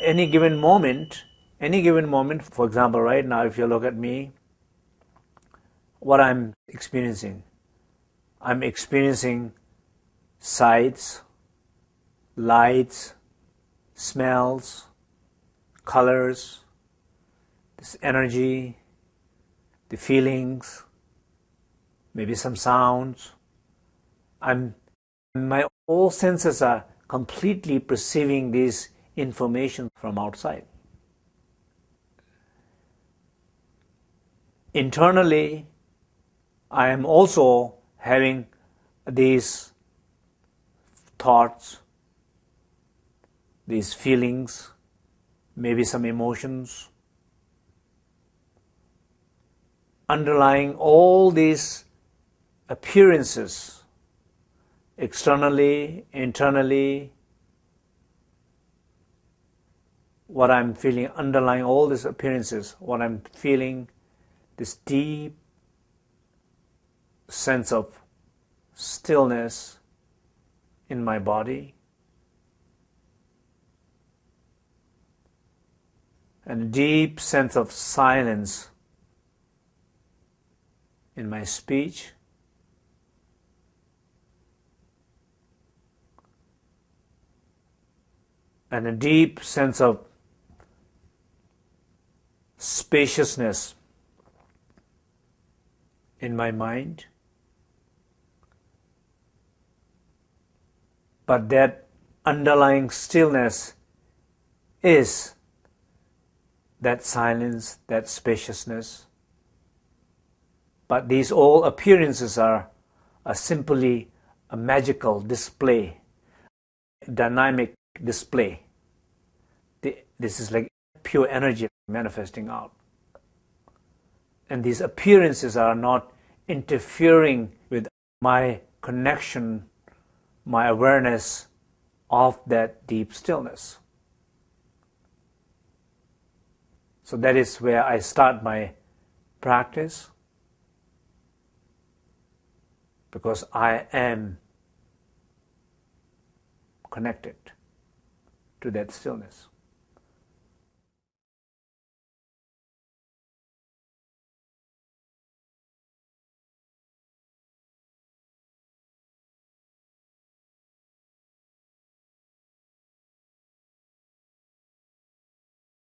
Any given moment, for example, right now, if you look at me, what I'm experiencing sights, lights, smells, colors, this energy, the feelings, maybe some sounds. My all senses are completely perceiving this information from outside. Internally, I am also having these thoughts, these feelings, maybe some emotions. Underlying all these appearances, externally, internally, what I'm feeling, underlying all these appearances, what I'm feeling, this deep sense of stillness in my body, and a deep sense of silence in my speech, and a deep sense of spaciousness in my mind. But that underlying stillness is that silence, that spaciousness. But these all appearances are simply a magical display, dynamic display. This is like pure energy manifesting out. And these appearances are not interfering with my connection, my awareness of that deep stillness. So that is where I start my practice, because I am connected to that stillness.